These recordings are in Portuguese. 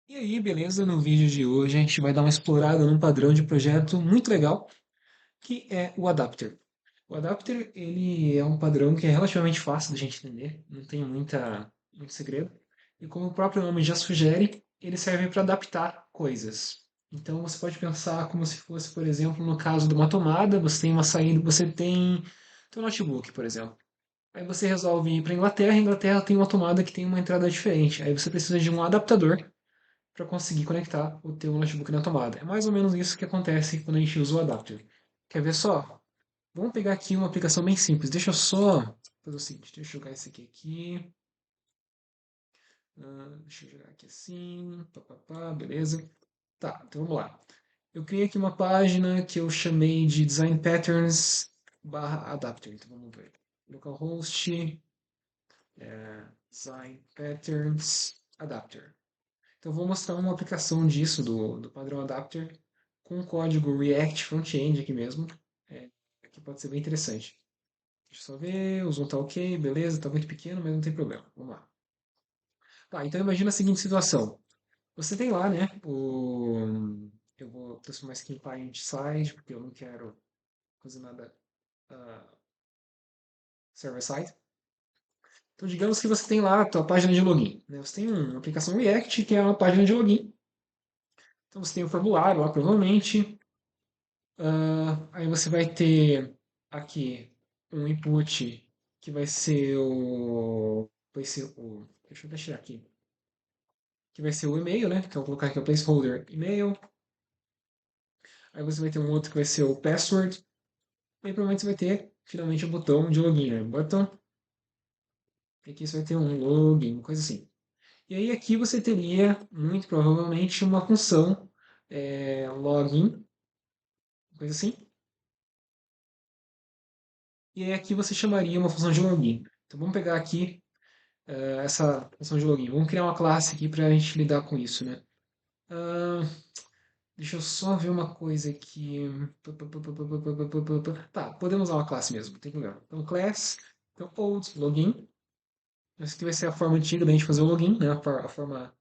E aí, beleza? No vídeo de hoje a gente vai dar uma explorada num padrão de projeto muito legal, que é o adapter. O adapter, ele é um padrão que é relativamente fácil da gente entender, não tem muito segredo. E como o próprio nome já sugere, ele serve para adaptar coisas. Então você pode pensar como se fosse, por exemplo, no caso de uma tomada, você tem uma saída, você tem teu notebook, por exemplo. Aí você resolve ir para a Inglaterra tem uma tomada que tem uma entrada diferente. Aí você precisa de um adaptador para conseguir conectar o teu notebook na tomada. É mais ou menos isso que acontece quando a gente usa o adapter. Quer ver só? Vamos pegar aqui uma aplicação bem simples. Deixa eu só fazer o seguinte, deixa eu jogar esse aqui. Deixa eu jogar aqui assim, beleza. Tá, então vamos lá. Eu criei aqui uma página que eu chamei de Design Patterns barra Adapter. Então vamos ver. Localhost, Design Patterns Adapter. Então, eu vou mostrar uma aplicação disso, do padrão adapter, com o código React Front-End aqui mesmo, é, que pode ser bem interessante. Deixa eu só ver, o zoom tá ok, beleza, tá muito pequeno, mas não tem problema. Vamos lá. Tá, então imagina a seguinte situação. Você tem lá, né, Eu vou transformar isso aqui em client-side, porque eu não quero fazer nada server-side. Então, digamos que você tem lá a tua página de login, né? Você tem uma aplicação React, que é uma página de login. Então, você tem o formulário lá, provavelmente. Aí você vai ter aqui um input que vai ser o, deixa eu deixar aqui, que vai ser o e-mail, né? Então, eu vou colocar aqui o placeholder e-mail. Aí você vai ter um outro que vai ser o password. E aí, provavelmente você vai ter finalmente o botão de login, né? Button. E aqui você vai ter um login, coisa assim. E aí aqui você teria, muito provavelmente, uma função login, coisa assim. E aí aqui você chamaria uma função de login. Então vamos pegar aqui essa função de login. Vamos criar uma classe aqui para a gente lidar com isso, né? Ah, deixa eu só ver uma coisa aqui. Tá, podemos usar uma classe mesmo, não tem problema. Então, class, então, old login. Essa aqui vai ser a forma antiga da gente fazer o login, né? A forma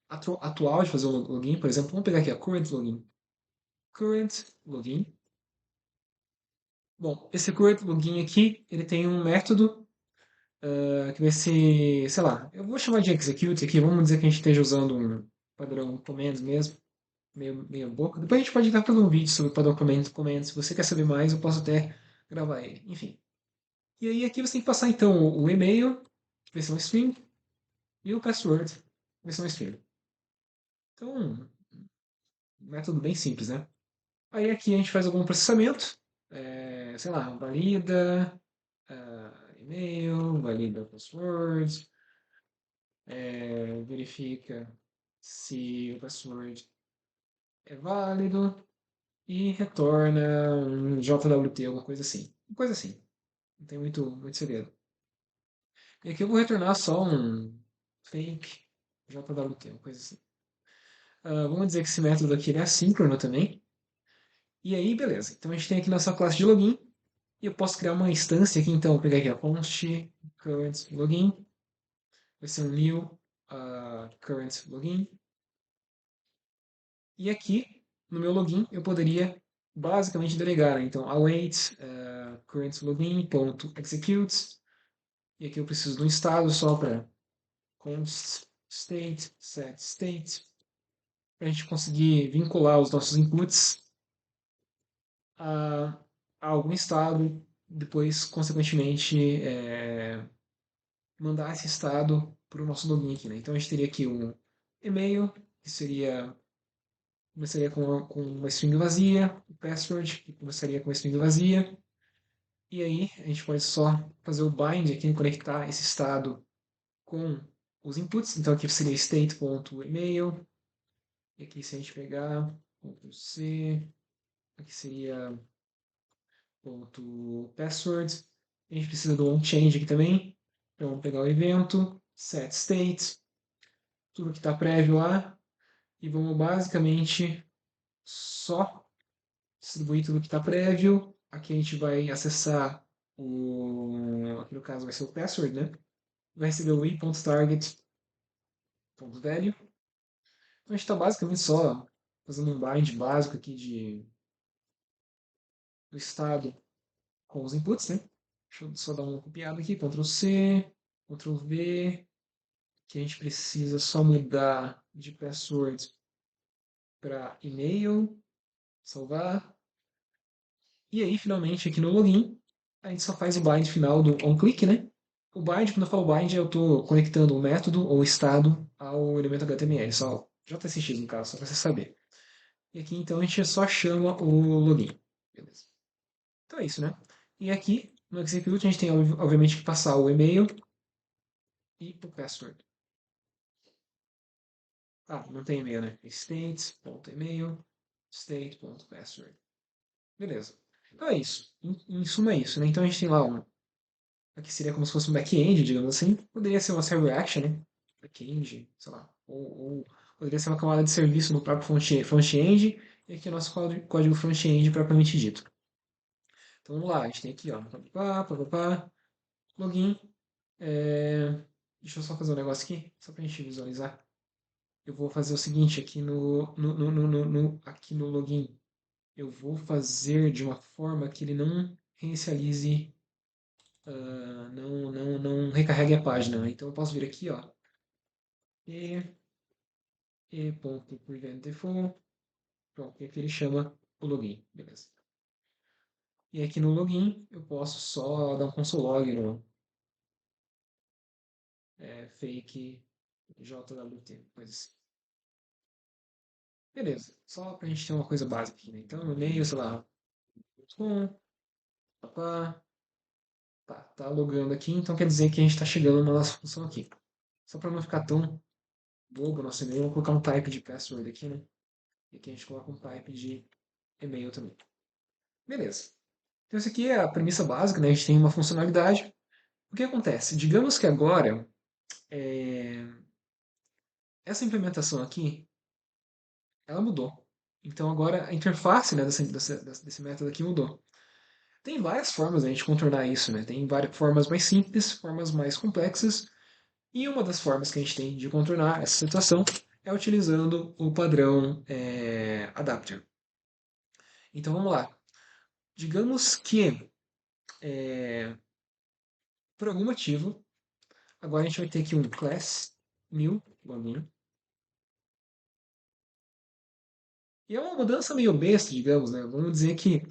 atual de fazer o login. Por exemplo, vamos pegar aqui a current login. Current login. Bom, esse current login aqui, ele tem um método que vai ser, sei lá, eu vou chamar de execute aqui, vamos dizer que a gente esteja usando um padrão commands mesmo, meio boca. Depois a gente pode até fazer um vídeo sobre o padrão commands, se você quer saber mais, eu posso até gravar ele, enfim. E aí aqui você tem que passar então o e-mail, que vai ser um string, e o password, que vai ser um string. Então, um método bem simples, né? Aí aqui a gente faz algum processamento, sei lá, valida e-mail, valida password, verifica se o password é válido e retorna um JWT, alguma coisa assim. Uma coisa assim. Não tem muito segredo. E aqui eu vou retornar só um fake JWT, uma coisa assim. Vamos dizer que esse método aqui ele é assíncrono também. E aí, beleza. Então a gente tem aqui nossa classe de login. E eu posso criar uma instância aqui, então. Vou pegar aqui a const current login. Vai ser um new current login. E aqui, no meu login, eu poderia basicamente delegar, né? Então, await current login.execute. E aqui eu preciso de um estado só para const state, set state, para a gente conseguir vincular os nossos inputs a, a algum estado, depois, consequentemente, mandar esse estado para o nosso login aqui, né? Então a gente teria aqui um e-mail, que começaria com uma string vazia, o password, que começaria com uma string vazia, e aí a gente pode só fazer o bind aqui, conectar esse estado com os inputs. Então aqui seria state.email, e aqui se a gente pegar Ctrl C, aqui seria ponto .password, a gente precisa do onChange aqui também, então vamos pegar o evento, set state, tudo que está prévio lá, e vamos basicamente só distribuir tudo que está prévio. Aqui a gente vai acessar aqui no caso vai ser o password, né? Vai receber o i.target.value. Então a gente está basicamente só fazendo um bind básico aqui do estado com os inputs, né? Deixa eu só dar uma copiada aqui, Ctrl C, Ctrl V, que a gente precisa só mudar de password para e-mail, salvar. E aí, finalmente, aqui no login, a gente só faz o bind final do onClick, né? O bind, quando eu falo bind, eu estou conectando o método ou o estado ao elemento HTML, só JSX no caso, só para você saber. E aqui, então, a gente só chama o login. Beleza. Então é isso, né? E aqui, no execute, a gente tem, obviamente, que passar o e-mail e o password. Ah, não tem e-mail, né? States.email, state.password. Beleza. Então é isso. Em suma é isso, né? Então a gente tem lá um. Aqui seria como se fosse um back-end, digamos assim. Poderia ser uma server action, né? Back-end, sei lá. Ou poderia ser uma camada de serviço no próprio front-end. E aqui é o nosso código front-end propriamente dito. Então vamos lá, a gente tem aqui, ó. Pá, pá, pá, pá, login. É, deixa eu só fazer um negócio aqui, só pra gente visualizar. Eu vou fazer o seguinte aqui aqui no login. Eu vou fazer de uma forma que ele não reinicialize, não recarregue a página, né? Então eu posso vir aqui, ó, e e.preventDefault, pronto, e aqui ele chama o login, beleza. E aqui no login eu posso só dar um console log no fake JWT, coisa assim. Beleza, só pra gente ter uma coisa básica aqui, né? Então, e-mail, sei lá, com, papá, tá logando aqui, então quer dizer que a gente está chegando numa nossa função aqui. Só para não ficar tão bobo o nosso e-mail, vou colocar um type de password aqui, né? E aqui a gente coloca um type de e-mail também. Beleza. Então, isso aqui é a premissa básica, né? A gente tem uma funcionalidade. O que acontece? Digamos que agora, é, essa implementação aqui, ela mudou. Então, agora a interface, né, desse método aqui mudou. Tem várias formas de a gente contornar isso, né? Tem várias formas mais simples, formas mais complexas. E uma das formas que a gente tem de contornar essa situação é utilizando o padrão adapter. Então vamos lá. Digamos que, por algum motivo, agora a gente vai ter aqui um class new login. E é uma mudança meio besta, digamos, né? Vamos dizer que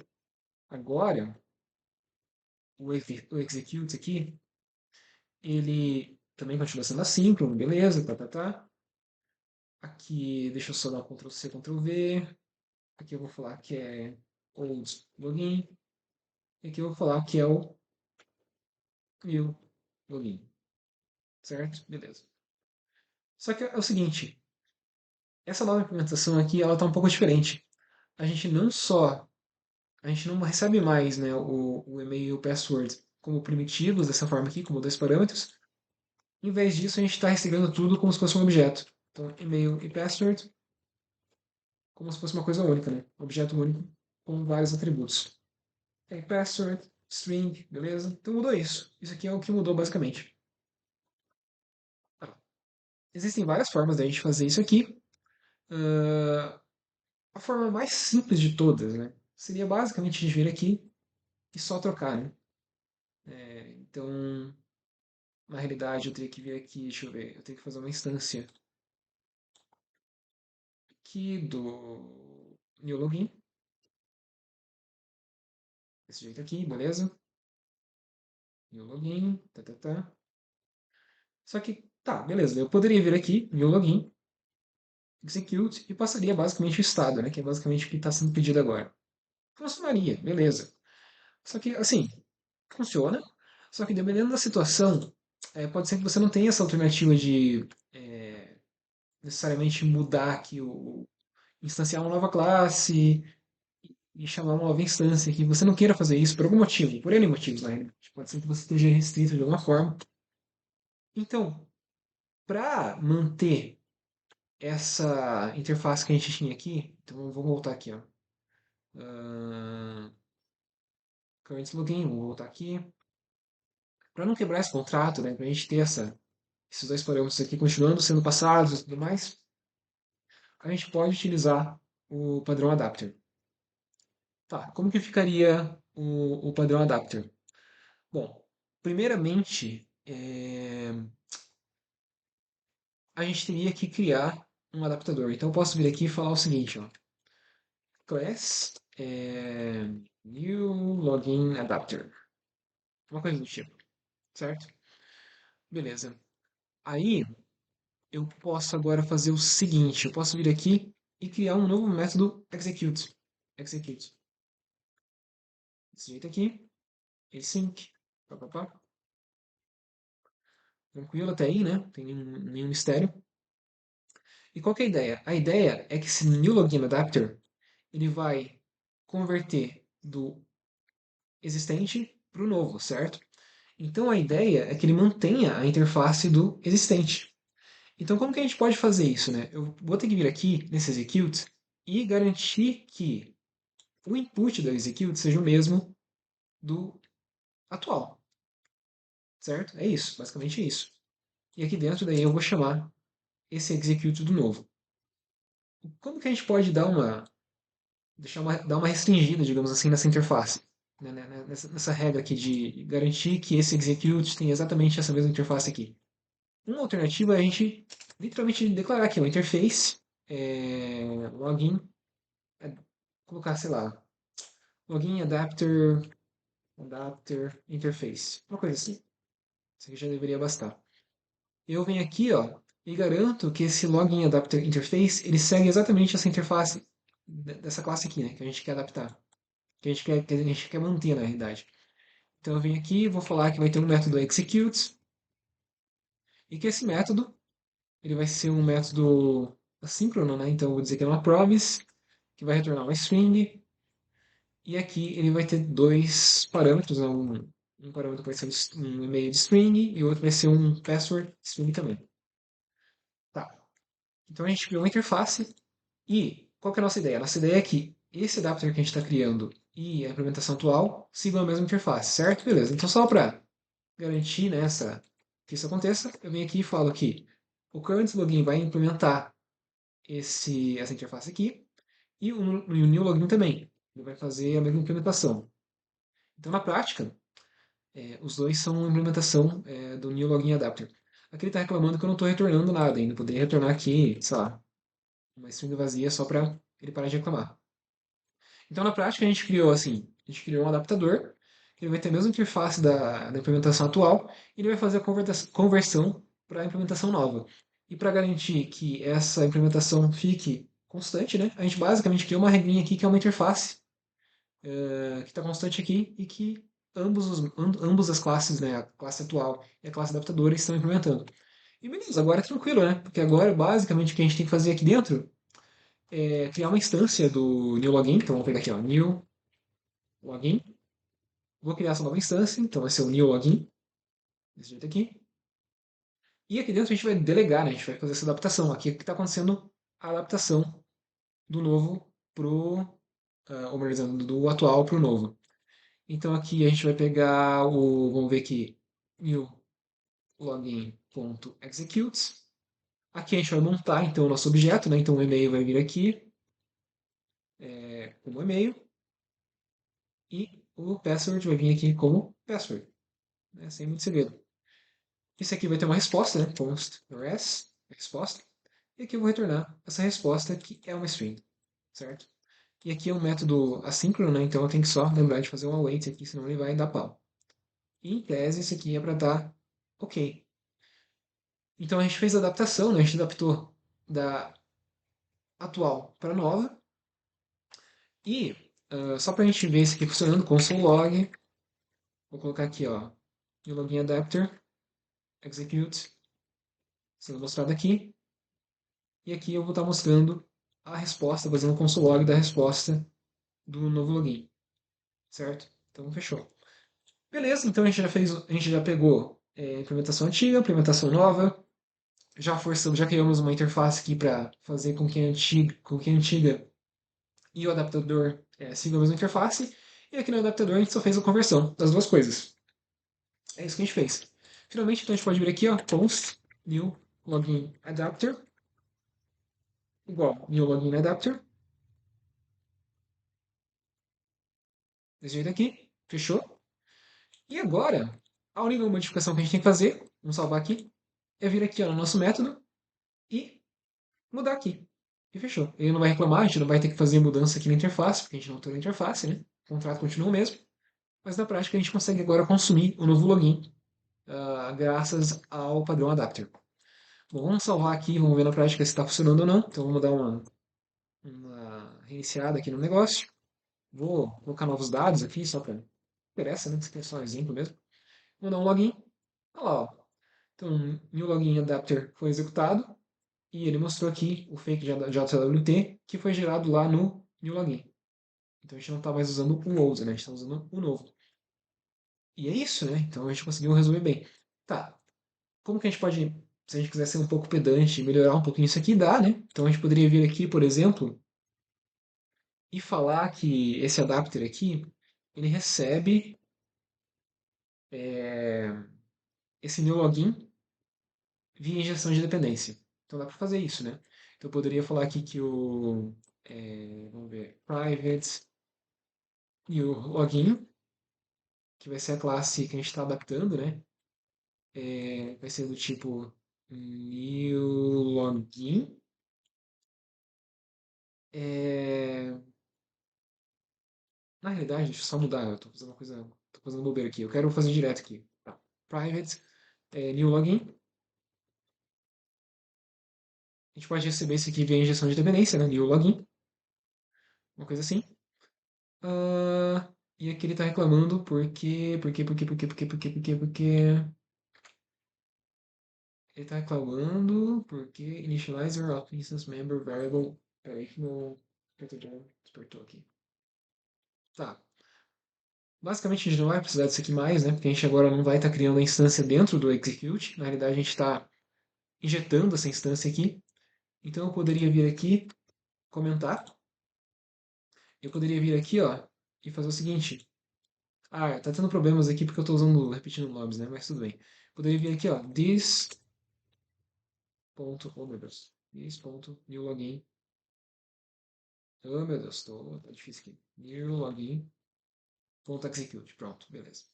agora o execute aqui, ele também continua sendo assíncrono, beleza, tá, tá, tá. Aqui, deixa eu só dar um Ctrl C, Ctrl V. Aqui eu vou falar que é old login. E aqui eu vou falar que é o new login, certo? Beleza. Só que é o seguinte, essa nova implementação aqui, ela está um pouco diferente. A gente não só, a gente não recebe mais, né, o e-mail e o password como primitivos dessa forma aqui, como dois parâmetros. Em vez disso, a gente está recebendo tudo como se fosse um objeto. Então, e-mail e password, como se fosse uma coisa única, né? Um objeto único com vários atributos. Tem password, string, beleza? Então mudou isso. Isso aqui é o que mudou basicamente. Tá. Existem várias formas da gente fazer isso aqui. Ah, a forma mais simples de todas, né? Seria basicamente a gente vir aqui e só trocar, né? Então, na realidade, eu teria que vir aqui, deixa eu ver, eu tenho que fazer uma instância aqui do new login, desse jeito aqui, beleza? New login, tá, tá, tá. Só que, tá, beleza, eu poderia vir aqui, new login, execute, e passaria basicamente o estado, né? Que é basicamente o que está sendo pedido agora. Funcionaria, beleza. Só que, assim, funciona, só que dependendo da situação, pode ser que você não tenha essa alternativa de necessariamente mudar aqui instanciar uma nova classe e chamar uma nova instância que você não queira fazer isso por algum motivo, por N motivos, né? Pode ser que você esteja restrito de alguma forma. Então, para manter essa interface que a gente tinha aqui, então vamos voltar aqui, ó. Current login, vamos voltar aqui. Para não quebrar esse contrato, né? Para a gente ter esses dois parâmetros aqui continuando sendo passados e tudo mais, a gente pode utilizar o padrão adapter. Tá, como que ficaria o padrão adapter? Bom, primeiramente, a gente teria que criar um adaptador. Então eu posso vir aqui e falar o seguinte, ó, class new login adapter. Uma coisa do tipo, certo? Beleza. Aí eu posso agora fazer o seguinte, eu posso vir aqui e criar um novo método execute. Execute. Desse jeito aqui, async, pá, pá, pá. Tranquilo até aí, né? Não tem nenhum mistério. E qual que é a ideia? A ideia é que esse new login adapter ele vai converter do existente para o novo, certo? Então a ideia é que ele mantenha a interface do existente. Então como que a gente pode fazer isso, né? Eu vou ter que vir aqui nesse execute e garantir que o input do execute seja o mesmo do atual, certo? É isso, basicamente isso. E aqui dentro daí eu vou chamar esse execute do novo. Como que a gente pode dar uma restringida, digamos assim, nessa interface? Nessa regra aqui de garantir que esse execute tem exatamente essa mesma interface aqui. Uma alternativa é a gente literalmente declarar aqui uma interface, login, é, colocar, sei lá, login adapter interface, uma coisa assim. Isso aqui já deveria bastar. Eu venho aqui, ó, e garanto que esse login adapter interface ele segue exatamente essa interface dessa classe aqui, né, que a gente quer adaptar, que a gente quer manter na realidade. Então eu venho aqui e vou falar que vai ter um método execute e que esse método ele vai ser um método assíncrono, né? Então eu vou dizer que é uma promise que vai retornar uma string e aqui ele vai ter dois parâmetros, né? Um parâmetro vai ser um e-mail de string e o outro vai ser um password string também. Tá. Então a gente criou uma interface e qual que é a nossa ideia? A nossa ideia é que esse adapter que a gente está criando e a implementação atual sigam a mesma interface, certo? Beleza. Então só para garantir que isso aconteça, eu venho aqui e falo que o current login vai implementar essa interface aqui e o new login também. Ele vai fazer a mesma implementação. Então, na prática, os dois são uma implementação do new login adapter. Aqui ele está reclamando que eu não estou retornando nada ainda. Poderia retornar aqui, sei lá, uma string vazia só para ele parar de reclamar. Então, na prática, a gente criou assim, a gente criou um adaptador, que ele vai ter a mesma interface da implementação atual, e ele vai fazer a conversão para a implementação nova. E para garantir que essa implementação fique constante, né, a gente basicamente criou uma regrinha aqui que é uma interface que está constante aqui e que ambas as classes, né, a classe atual e a classe adaptadora, estão implementando. E beleza, agora é tranquilo, né? Porque agora, basicamente, o que a gente tem que fazer aqui dentro é criar uma instância do new login. Então, vamos pegar aqui, ó, new login. Vou criar essa nova instância, então vai ser o new login, desse jeito aqui. E aqui dentro a gente vai delegar, né? A gente vai fazer essa adaptação. Aqui é que está acontecendo a adaptação do novo pro, ou melhor dizendo, do atual para o novo. Então aqui a gente vai pegar vamos ver aqui, new login.execute. Aqui a gente vai montar então o nosso objeto, né? Então o e-mail vai vir aqui como e-mail e o password vai vir aqui como password, né? Sem muito segredo. Esse aqui vai ter uma resposta, né? Const res, resposta. E aqui eu vou retornar essa resposta que é uma string, certo? E aqui é um método assíncrono, né? Então eu tenho que só lembrar de fazer um await aqui, senão ele vai dar pau. E em tese isso aqui é para dar ok. Então a gente fez a adaptação, né? A gente adaptou da atual para nova. E só para a gente ver isso aqui funcionando, console log, vou colocar aqui, ó, new login adapter, execute, sendo mostrado aqui. E aqui eu vou estar mostrando a resposta, fazendo um console log da resposta do novo login, certo? Então fechou. Beleza, então a gente já pegou implementação antiga, implementação nova, já criamos uma interface aqui para fazer com que a antiga e o adaptador sigam a mesma interface, e aqui no adaptador a gente só fez a conversão das duas coisas. É isso que a gente fez. Finalmente, então a gente pode vir aqui, ó, const new login adapter igual new login adapter, desse jeito aqui, fechou. E agora, a única modificação que a gente tem que fazer, vamos salvar aqui, é vir aqui ó, no nosso método e mudar aqui. E fechou. Ele não vai reclamar, a gente não vai ter que fazer mudança aqui na interface, porque a gente não alterou a interface, né? O contrato continua o mesmo. Mas na prática a gente consegue agora consumir o novo login, graças ao padrão adapter. Bom, vamos salvar aqui, vamos ver na prática se está funcionando ou não. Então vamos dar uma reiniciada aqui no negócio. Vou colocar novos dados aqui, só para interessa, né? Isso aqui é só um exemplo mesmo. Vou dar um login. Olha lá, ó. Então, new login adapter foi executado e ele mostrou aqui o fake JWT que foi gerado lá no new login. Então a gente não está mais usando o old, né? A gente está usando o novo. E é isso, né? Então a gente conseguiu resolver bem. Tá, como que a gente pode, se a gente quiser ser um pouco pedante e melhorar um pouquinho isso aqui, dá, né? Então a gente poderia vir aqui, por exemplo, e falar que esse adapter aqui, ele recebe esse new login via injeção de dependência. Então dá para fazer isso, né? Então eu poderia falar aqui que vamos ver, private new login, que vai ser a classe que a gente está adaptando, né? Vai ser do tipo new login. É, na realidade, deixa eu só mudar, eu tô fazendo uma coisa, tô fazendo bobeira aqui. Eu quero fazer direto aqui. Tá. Private, new login. A gente pode receber isso aqui via injeção de dependência, né? New login, uma coisa assim. E aqui ele está reclamando porque ele está reclamando porque initializer of instance member variable. Peraí que meu computador despertou aqui. Tá. Basicamente a gente não vai precisar disso aqui mais, né? Porque a gente agora não vai estar criando a instância dentro do execute. Na realidade a gente está injetando essa instância aqui. Então eu poderia vir aqui, comentar. Eu poderia vir aqui, ó, e fazer o seguinte. Ah, tá tendo problemas aqui porque eu estou usando, repetindo lobbies, né? Mas tudo bem. Poderia vir aqui, ó, this ponto, oh meu Deus, this ponto new login. Oh meu Deus, tá difícil aqui. New login ponto execute. Pronto, beleza.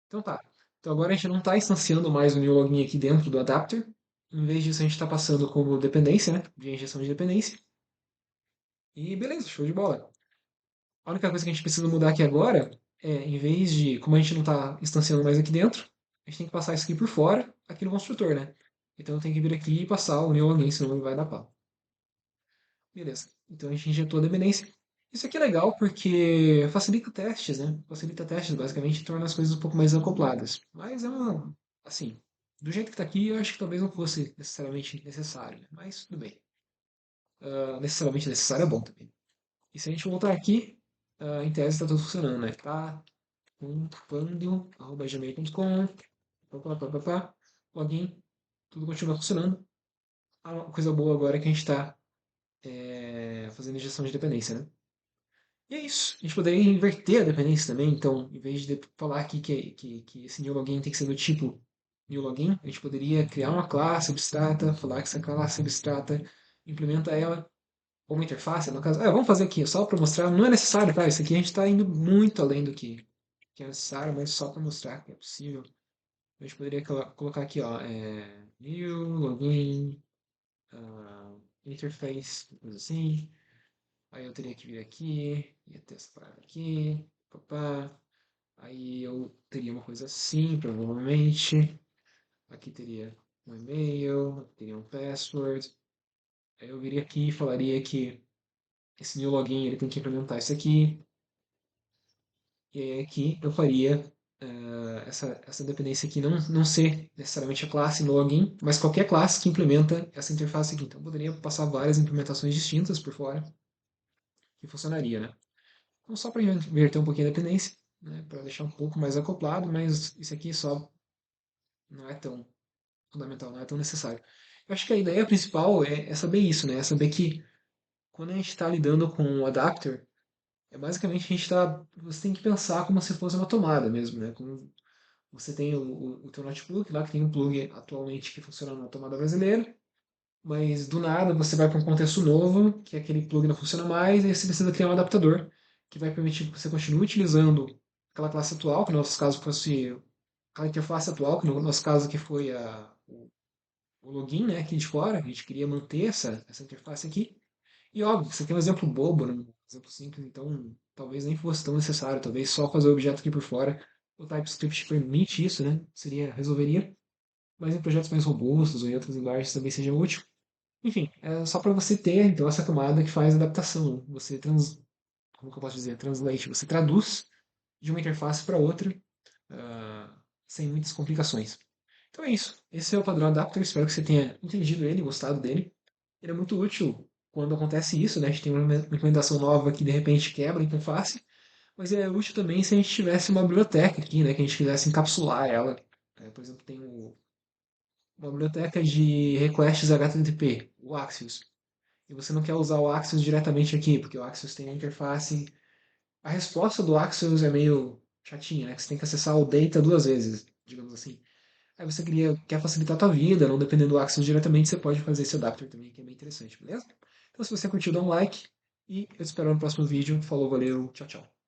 Então tá. Então agora a gente não está instanciando mais o new login aqui dentro do adapter. Em vez disso, a gente está passando como dependência, né? De injeção de dependência. E beleza, show de bola. A única coisa que a gente precisa mudar aqui agora é, em vez de, como a gente não está instanciando mais aqui dentro, a gente tem que passar isso aqui por fora, aqui no construtor, né? Então eu tenho que vir aqui e passar o new login, senão ele vai dar pau. Beleza. Então a gente injetou a dependência. Isso aqui é legal porque facilita testes, né? Facilita testes, basicamente, e torna as coisas um pouco mais acopladas. Mas é uma, assim, do jeito que está aqui, eu acho que talvez não fosse necessariamente necessário, né? Mas tudo bem. Necessariamente necessário é bom também. E se a gente voltar aqui, em tese está tudo funcionando, né? Tá, gmail.com, login, tudo continua funcionando. A coisa boa agora é que a gente está fazendo injeção de dependência, né? E é isso. A gente poderia inverter a dependência também. Então, em vez de falar aqui que esse new login tem que ser do tipo new login, a gente poderia criar uma classe abstrata, falar que essa classe abstrata implementa ela como interface, no caso. Vamos fazer aqui, só para mostrar. Não é necessário, tá? Isso aqui a gente está indo muito além do que é necessário, mas só para mostrar que é possível. A gente poderia colocar aqui, ó, new login, interface, coisa assim. Aí eu teria que vir aqui, ia testar aqui, papá. Aí eu teria uma coisa assim, provavelmente. Aqui teria um e-mail, aqui teria um password. Aí eu viria aqui e falaria que esse new login ele tem que implementar isso aqui. E aí aqui eu faria essa dependência aqui não ser necessariamente a classe no login, mas qualquer classe que implementa essa interface aqui. Então eu poderia passar várias implementações distintas por fora que funcionaria, né? Então, só para inverter um pouquinho a dependência, né, para deixar um pouco mais acoplado, mas isso aqui só não é tão fundamental, não é tão necessário. Eu acho que a ideia principal é saber isso, né? É saber que quando a gente está lidando com o adapter, basicamente a gente está, você tem que pensar como se fosse uma tomada mesmo, né? Como você tem o teu notebook lá que tem um plug atualmente que funciona na tomada brasileira, mas do nada você vai para um contexto novo, que aquele plugin não funciona mais, e aí você precisa criar um adaptador que vai permitir que você continue utilizando aquela classe atual, que no nosso caso fosse aquela interface atual, que no nosso caso que foi o login, né, aqui de fora, a gente queria manter essa interface aqui. E óbvio, você tem um exemplo bobo, né, um exemplo simples, então talvez nem fosse tão necessário, talvez só fazer o objeto aqui por fora. O TypeScript permite isso, né? Resolveria, mas em projetos mais robustos ou em outras linguagens também seja útil. Enfim, é só para você ter então essa camada que faz adaptação. Como que eu posso dizer, translate, você traduz de uma interface para outra, sem muitas complicações. Então é isso. Esse é o padrão adapter. Espero que você tenha entendido ele, gostado dele. Ele é muito útil quando acontece isso, né? A gente tem uma implementação nova que de repente quebra a interface, mas é útil também se a gente tivesse uma biblioteca aqui, né? Que a gente quisesse encapsular ela. Por exemplo, tem uma biblioteca de requests HTTP, o Axios. E você não quer usar o Axios diretamente aqui, porque o Axios tem uma interface. A resposta do Axios é meio chatinha, né? Que você tem que acessar o data duas vezes, digamos assim. Aí você quer facilitar a tua vida, não dependendo do Axios diretamente, você pode fazer esse adapter também, que é bem interessante, beleza? Então se você curtiu, dá um like e eu te espero no próximo vídeo. Falou, valeu, tchau, tchau.